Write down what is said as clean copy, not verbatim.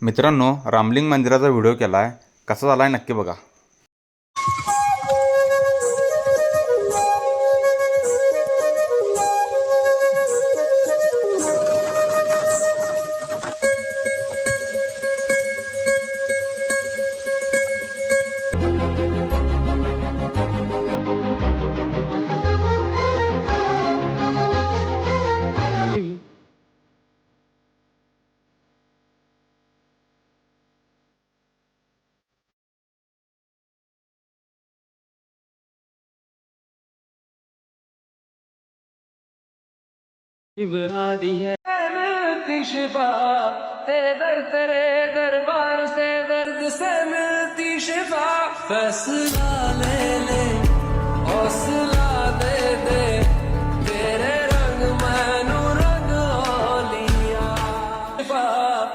मित्रांनो, रामलिंग मंदिराचा व्हिडिओ केला आहे, कसा झाला आहे नक्की बघा. इबरादी है मिलती शिफा तेरे दर तेरे दरबार से दर्द से मिलती शिफा फैसला ले ले हौसला